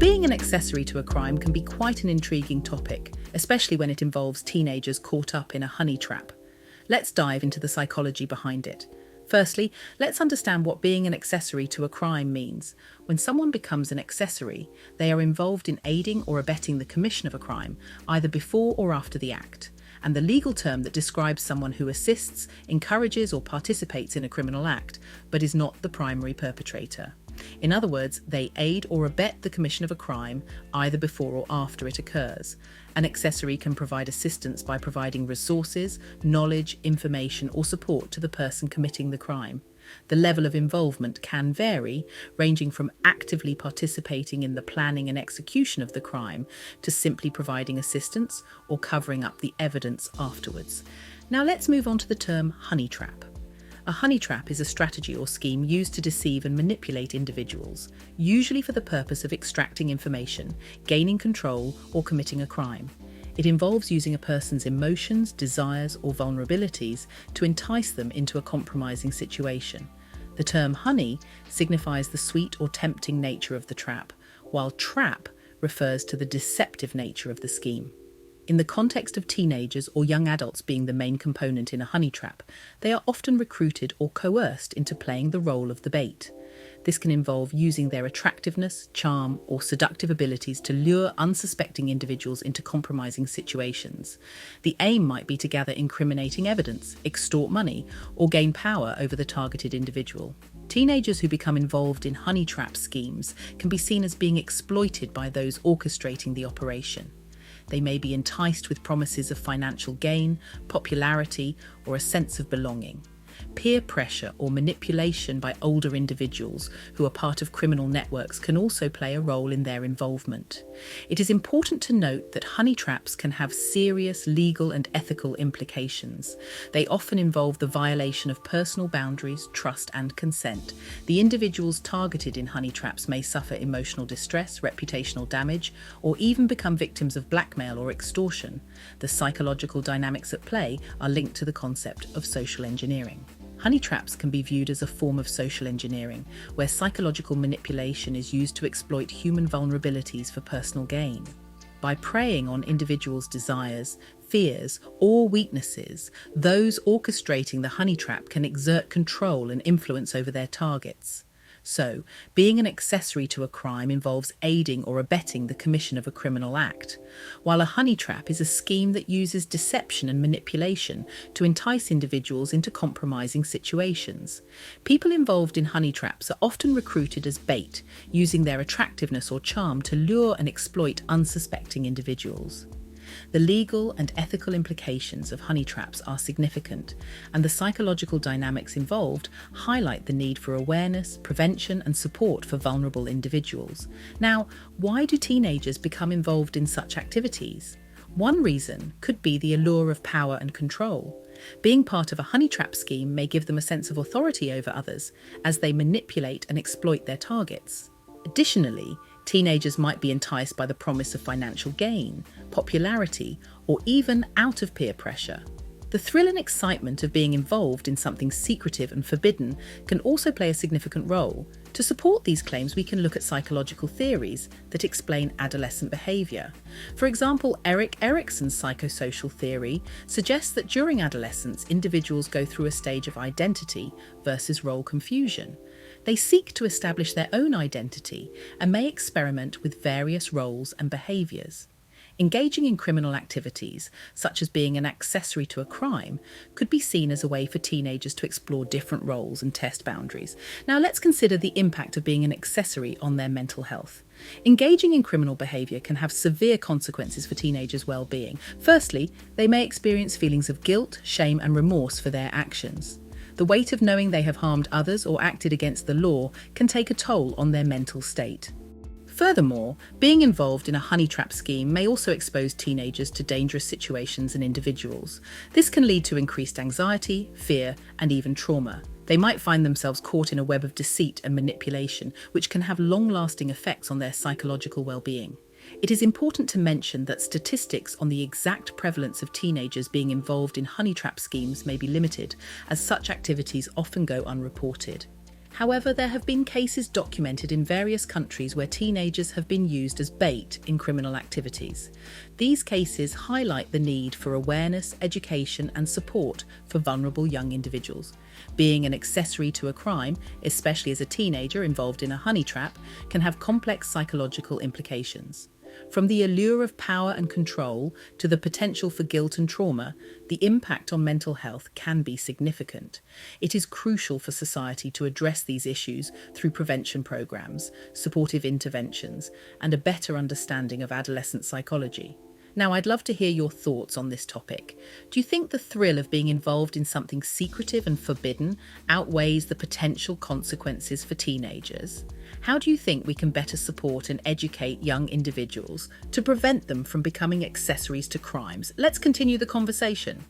Being an accessory to a crime can be quite an intriguing topic, especially when it involves teenagers caught up in a honey trap. Let's dive into the psychology behind it. Firstly, let's understand what being an accessory to a crime means. When someone becomes an accessory, they are involved in aiding or abetting the commission of a crime, either before or after the act. And the legal term that describes someone who assists, encourages, or participates in a criminal act, but is not the primary perpetrator. In other words, they aid or abet the commission of a crime either before or after it occurs. An accessory can provide assistance by providing resources, knowledge, information, or support to the person committing the crime. The level of involvement can vary, ranging from actively participating in the planning and execution of the crime to simply providing assistance or covering up the evidence afterwards. Now let's move on to the term honey trap. A honey trap is a strategy or scheme used to deceive and manipulate individuals, usually for the purpose of extracting information, gaining control, or committing a crime. It involves using a person's emotions, desires, or vulnerabilities to entice them into a compromising situation. The term honey signifies the sweet or tempting nature of the trap, while trap refers to the deceptive nature of the scheme. In the context of teenagers or young adults being the main component in a honey trap, they are often recruited or coerced into playing the role of the bait. This can involve using their attractiveness, charm, or seductive abilities to lure unsuspecting individuals into compromising situations. The aim might be to gather incriminating evidence, extort money, or gain power over the targeted individual. Teenagers who become involved in honey trap schemes can be seen as being exploited by those orchestrating the operation. They may be enticed with promises of financial gain, popularity, or a sense of belonging. Peer pressure or manipulation by older individuals who are part of criminal networks can also play a role in their involvement. It is important to note that honey traps can have serious legal and ethical implications. They often involve the violation of personal boundaries, trust, and consent. The individuals targeted in honey traps may suffer emotional distress, reputational damage, or even become victims of blackmail or extortion. The psychological dynamics at play are linked to the concept of social engineering. Honey traps can be viewed as a form of social engineering, where psychological manipulation is used to exploit human vulnerabilities for personal gain. By preying on individuals' desires, fears, or weaknesses, those orchestrating the honey trap can exert control and influence over their targets. So, being an accessory to a crime involves aiding or abetting the commission of a criminal act, while a honey trap is a scheme that uses deception and manipulation to entice individuals into compromising situations. People involved in honey traps are often recruited as bait, using their attractiveness or charm to lure and exploit unsuspecting individuals. The legal and ethical implications of honey traps are significant, and the psychological dynamics involved highlight the need for awareness, prevention, and support for vulnerable individuals. Now, why do teenagers become involved in such activities? One reason could be the allure of power and control. Being part of a honey trap scheme may give them a sense of authority over others as they manipulate and exploit their targets. Additionally, teenagers might be enticed by the promise of financial gain, popularity, or even out of peer pressure. The thrill and excitement of being involved in something secretive and forbidden can also play a significant role. To support these claims, we can look at psychological theories that explain adolescent behaviour. For example, Erik Erikson's psychosocial theory suggests that during adolescence, individuals go through a stage of identity versus role confusion. They seek to establish their own identity and may experiment with various roles and behaviours. Engaging in criminal activities, such as being an accessory to a crime, could be seen as a way for teenagers to explore different roles and test boundaries. Now let's consider the impact of being an accessory on their mental health. Engaging in criminal behaviour can have severe consequences for teenagers' well-being. Firstly, they may experience feelings of guilt, shame, and remorse for their actions. The weight of knowing they have harmed others or acted against the law can take a toll on their mental state. Furthermore, being involved in a honey trap scheme may also expose teenagers to dangerous situations and individuals. This can lead to increased anxiety, fear, and even trauma. They might find themselves caught in a web of deceit and manipulation, which can have long-lasting effects on their psychological well-being. It is important to mention that statistics on the exact prevalence of teenagers being involved in honey trap schemes may be limited, as such activities often go unreported. However, there have been cases documented in various countries where teenagers have been used as bait in criminal activities. These cases highlight the need for awareness, education, and support for vulnerable young individuals. Being an accessory to a crime, especially as a teenager involved in a honey trap, can have complex psychological implications. From the allure of power and control to the potential for guilt and trauma, the impact on mental health can be significant. It is crucial for society to address these issues through prevention programs, supportive interventions, and a better understanding of adolescent psychology. Now, I'd love to hear your thoughts on this topic. Do you think the thrill of being involved in something secretive and forbidden outweighs the potential consequences for teenagers? How do you think we can better support and educate young individuals to prevent them from becoming accessories to crimes? Let's continue the conversation.